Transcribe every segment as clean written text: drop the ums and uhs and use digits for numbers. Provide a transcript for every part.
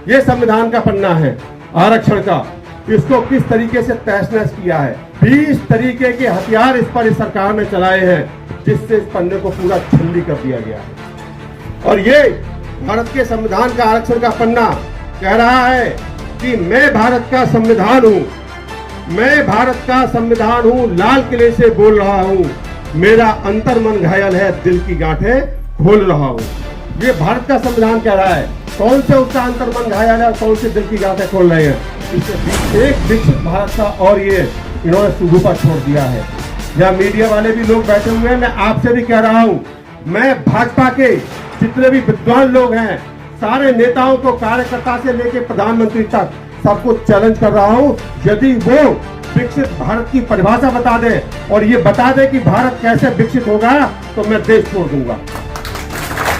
ये संविधान का पन्ना है आरक्षण का, इसको किस तरीके से तहस नहस किया है। 20 तरीके के हथियार इस सरकार ने चलाए हैं, जिससे इस पन्ने को पूरा छल्ली कर दिया गया है। और ये भारत के संविधान का आरक्षण का पन्ना कह रहा है कि मैं भारत का संविधान हूं, मैं भारत का संविधान हूं, लाल किले से बोल रहा हूं, मेरा अंतर मन घायल है, दिल की गांठें खोल रहा हूं। ये भारत का संविधान कह रहा है। कौन से उसका अंतर मन घायल है और कौन से दिल की गांठें खोल रहे हैं। इससे एक विकसित भारत का और ये इन्होंने सुगुफा छोड़ दिया है। यहाँ मीडिया वाले भी लोग बैठे हुए हैं, मैं आपसे भी कह रहा हूँ, मैं भाजपा के जितने भी विद्वान लोग हैं, सारे नेताओं को, कार्यकर्ता से लेकर प्रधानमंत्री तक सबको चैलेंज कर रहा हूँ, यदि वो विकसित भारत की परिभाषा बता दे और ये बता दे कि भारत कैसे विकसित होगा, तो मैं देश छोड़ दूंगा।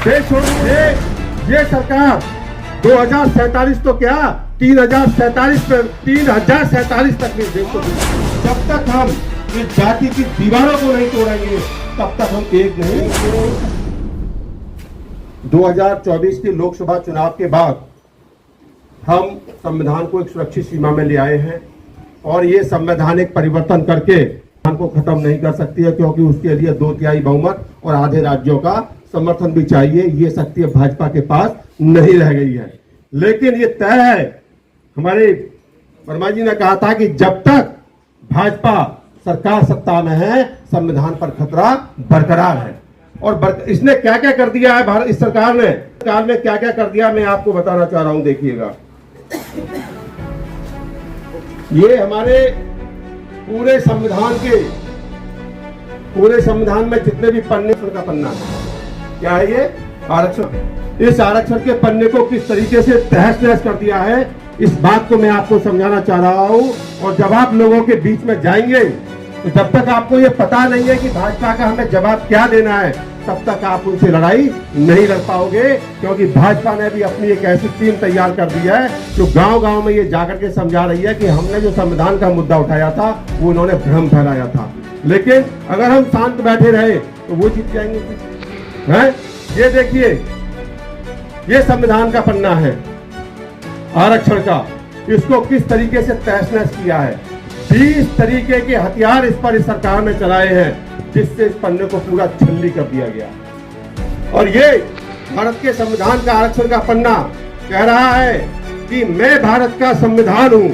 देश छोड़ दूंगा। ये सरकार 2047 तो क्या 3047 तक भी देश को, जब तक हम इस जाति की दीवारों को नहीं तोड़ेंगे तब तक हम एक नहीं। 2024 के लोकसभा चुनाव के बाद हम संविधान को एक सुरक्षित सीमा में ले आए हैं और ये संवैधानिक परिवर्तन करके संविधान को खत्म नहीं कर सकती है, क्योंकि उसके लिए 2/3 बहुमत और आधे राज्यों का समर्थन भी चाहिए। ये शक्ति भाजपा के पास नहीं रह गई है। लेकिन ये तय है, हमारे वर्मा जी ने कहा था कि जब तक भाजपा सरकार सत्ता में है, संविधान पर खतरा बरकरार है। और इसने क्या क्या कर दिया है भारत, इस सरकार ने क्या क्या कर दिया, मैं आपको बताना चाह रहा हूं। देखिएगा, ये हमारे पूरे संविधान में जितने भी पन्ने का पन्ना है, क्या है ये आरक्षण। इस आरक्षण के पन्ने को किस तरीके से तहस नहस कर दिया है, इस बात को मैं आपको समझाना चाह रहा हूं। और जब आप लोगों के बीच में जाएंगे, तो जब तक आपको ये पता नहीं है कि भाजपा का हमें जवाब क्या देना है, तब तक आप उनसे लड़ाई नहीं लड़ पाओगे। क्योंकि भाजपा ने भी अपनी एक ऐसी टीम तैयार कर दी है जो गांव-गांव में ये जाकर के समझा रही है कि हमने जो संविधान का मुद्दा उठाया था वो उन्होंने भ्रम फैलाया था। लेकिन अगर हम शांत बैठे रहे तो वो जीत जाएंगे हैं। ये देखिए, ये संविधान का पन्ना है आरक्षण का, इसको किस तरीके से तहस नहस किया है। 20 तरीके के हथियार इस सरकार ने चलाए हैं, जिससे इस पन्ने को पूरा छल्ली कर दिया गया। और ये भारत के संविधान का आरक्षण का पन्ना कह रहा है कि मैं भारत का संविधान हूं,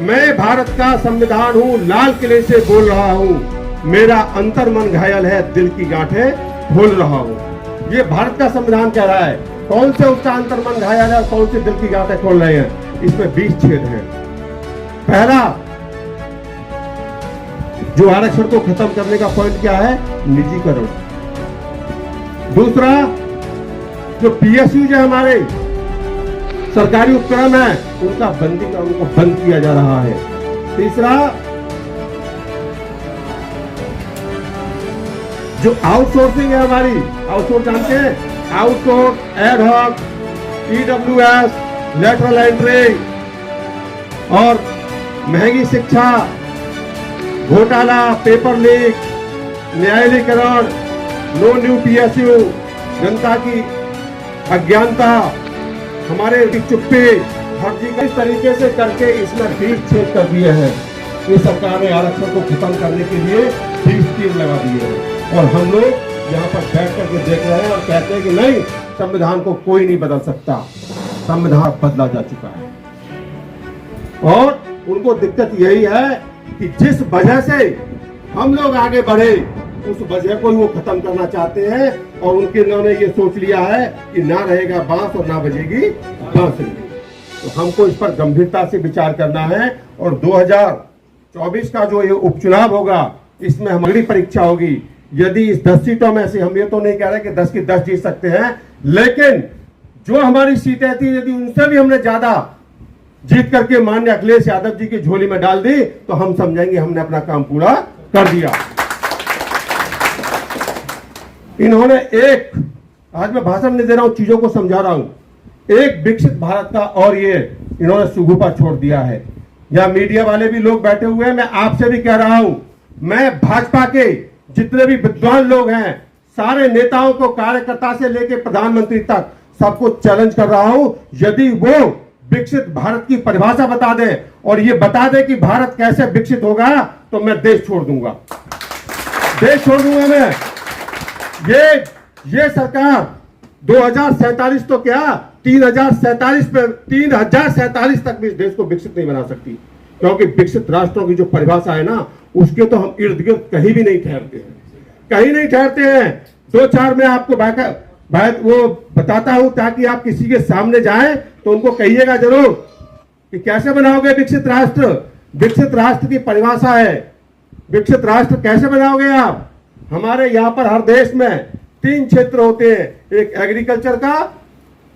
मैं भारत का संविधान हूं, लाल किले से बोल रहा हूं, मेरा अंतर मन घायल है, दिल की गांठें खोल रहा हूं। ये भारत का संविधान कह रहा है। कौन से उसका अंतर मन घायल है और कौन से दिल की गांठें खोल रहे हैं, इसमें 20 छेद हैं। पहला जो आरक्षण को खत्म करने का पॉइंट क्या है, निजीकरण। दूसरा, जो पीएसयू जो हमारे सरकारी उपक्रम है, उनका उनको बंद किया जा रहा है। तीसरा, जो आउटसोर्सिंग है हमारी, आउटसोर्स जानते हैं, outsource, ad hoc, EWS, lateral entry और महंगी शिक्षा, घोटाला, पेपर लीक, न्यायालयीकरण, नो न्यू पीएसयू, जनता की अज्ञानता, हमारे चुप्पी, फर्जी इस तरीके से करके इसमें 20 छेद कर दिए हैं। इस सरकार ने आरक्षण को खत्म करने के लिए 20 तीर लगा दिए हैं। और हम लोग यहाँ पर बैठ करके देख रहे हैं और कहते हैं कि नहीं, संविधान को कोई नहीं बदल सकता, संविधान बदला जा चुका है। और उनको दिक्कत यही है कि जिस वजह से हम लोग आगे बढ़े, उस वजह को ही वो खत्म करना चाहते हैं। और उन्होंने ये सोच लिया है कि ना रहेगा बांस और ना बजेगी बांसुरी। तो हमको इस पर गंभीरता से विचार करना है। और 2024 का जो ये उपचुनाव होगा, इसमें हमारी परीक्षा होगी। यदि इस 10 सीटों में से, हम ये तो नहीं कह रहे कि 10 की 10 जीत सकते हैं, लेकिन जो हमारी सीटें थी, यदि उनसे भी हमने ज्यादा जीत करके माननीय अखिलेश यादव जी की झोली में डाल दी, तो हम समझेंगे हमने अपना काम पूरा कर दिया। इन्होंने आज मैं भाषण नहीं दे रहा हूं, चीजों को समझा रहा हूं, एक विकसित भारत का और ये इन्होंने सुगुफा छोड़ दिया है। यहाँ मीडिया वाले भी लोग बैठे हुए हैं, मैं आपसे भी कह रहा हूं, मैं भाजपा के जितने भी विद्वान लोग हैं, सारे नेताओं को, कार्यकर्ता से लेकर प्रधानमंत्री तक सबको चैलेंज कर रहा हूं, यदि वो विकसित भारत की परिभाषा बता दे और ये बता दे कि भारत कैसे विकसित होगा, तो मैं देश छोड़ दूंगा, देश छोड़ दूंगा मैं। ये सरकार 2047 तो क्या 3047 तक भी इस देश को विकसित नहीं बना सकती, क्योंकि विकसित राष्ट्रों की जो परिभाषा है ना, उसके तो हम इर्द गिर्द कहीं भी नहीं ठहरते हैं, कहीं नहीं ठहरते हैं। 2-4 में आपको वो बताता हूं ताकि आप किसी के सामने जाएं तो उनको कहिएगा जरूर कि कैसे बनाओगे विकसित राष्ट्र। विकसित राष्ट्र की परिभाषा है, विकसित राष्ट्र कैसे बनाओगे आप। हमारे यहां पर हर देश में 3 क्षेत्र होते हैं, एक एग्रीकल्चर का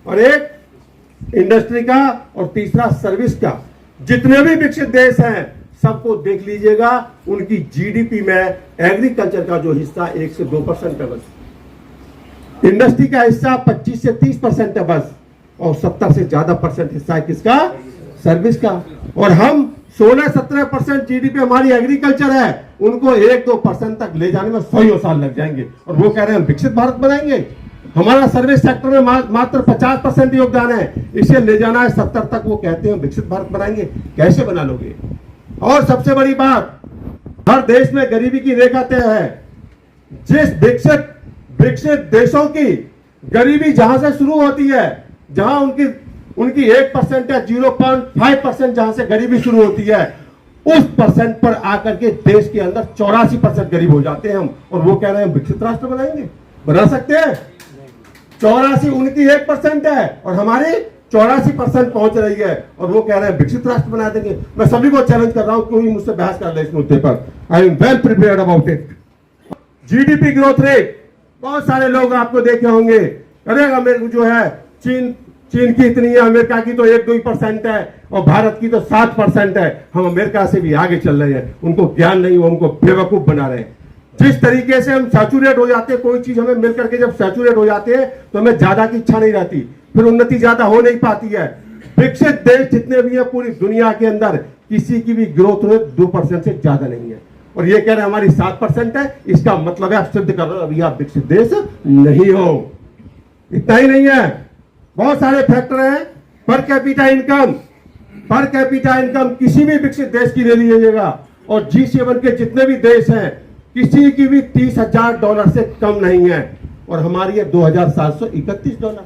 और एक इंडस्ट्री का और तीसरा सर्विस का। जितने भी विकसित देश हैं सबको देख लीजिएगा, उनकी जीडीपी में एग्रीकल्चर का जो हिस्सा 1 से 2% है बस, इंडस्ट्री का हिस्सा 25 से 30% है बस, और 70 से ज्यादा परसेंट हिस्सा है किसका, सर्विस का। और हम 16-17% जीडीपी हमारी एग्रीकल्चर है, उनको 1-2% तक ले जाने में 100 साल लग जाएंगे, और वो कह रहे हैं हम विकसित भारत बनाएंगे। हमारा सर्विस सेक्टर में मात्र 50% योगदान है, इसे ले जाना है 70 तक, वो कहते हैं विकसित भारत बनाएंगे। कैसे बना लोगे। और सबसे बड़ी बात, हर देश में गरीबी की रेखा तय है। जिस विकसित देशों की गरीबी जहां से शुरू होती है, जहां उनकी 1% या 0.5% जहां से गरीबी शुरू होती है, उस परसेंट पर आकर के देश के अंदर 84% गरीब हो जाते हैं हम, और वो कह रहे हैं विकसित राष्ट्र बनाएंगे। बना सकते हैं? 84 उनकी 1% है और हमारी 84% पहुंच रही है, और वो कह रहे हैं विकसित राष्ट्र बना देंगे। मैं सभी को चैलेंज कर रहा हूं, कोई मुझसे बहस कर ले इस मुद्दे पर। I am well prepared about it. GDP growth rate, बहुत सारे लोग आपको देखे होंगे, अरे अमेरिका जो है चीन की इतनी है, अमेरिका की तो 1-2% है, और भारत की तो 7% है। हम अमेरिका से भी आगे चल रहे हैं, उनको ज्ञान नहीं, वो हमको बेवकूफ बना रहे हैं। जिस तरीके से हम सैचुरेट हो जाते हैं, कोई चीज हमें मिलकर के जब सैचुरेट हो जाते हैं तो हमें ज्यादा की इच्छा नहीं रहती, फिर उन्नति ज्यादा हो नहीं पाती है। विकसित देश जितने भी है पूरी दुनिया के अंदर, किसी की भी ग्रोथ रेट 2% से ज्यादा नहीं है, और ये कह रहे हैं हमारी 7% है। इसका मतलब है आप सिद्ध कर रहे हो अभी आप विकसित देश नहीं हो। इतना ही नहीं है, बहुत सारे फैक्टर हैं। पर कैपिटा इनकम किसी भी विकसित देश की ले लीजिएगा, और G7 के जितने भी देश हैं, किसी की भी $30,000 से कम नहीं है, और हमारी है $2,731।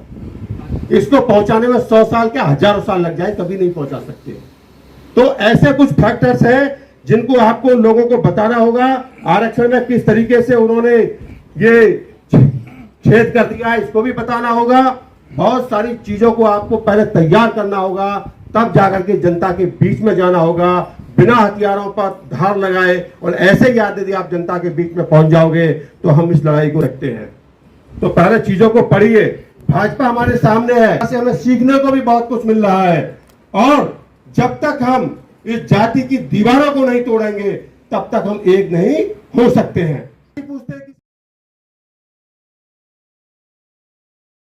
इसको पहुंचाने में 100 साल क्या हजारों साल लग जाए, कभी नहीं पहुंचा सकते। तो ऐसे कुछ फैक्टर्स हैं जिनको आपको लोगों को बताना होगा। आरक्षण में किस तरीके से उन्होंने ये छेद कर दिया है, इसको भी बताना होगा। बहुत सारी चीजों को आपको पहले तैयार करना होगा, तब जाकर के जनता के बीच में जाना होगा, बिना हथियारों पर धार लगाए। और ऐसे ही यदि आप जनता के बीच में पहुंच जाओगे तो हम इस लड़ाई को रखते हैं। तो पहले चीजों को पढ़िए, भाजपा हमारे सामने है, हमें सीखने को भी बहुत कुछ मिल रहा है, और जब तक हम इस जाति की दीवारों को नहीं तोड़ेंगे तब तक हम एक नहीं हो सकते हैं। पूछते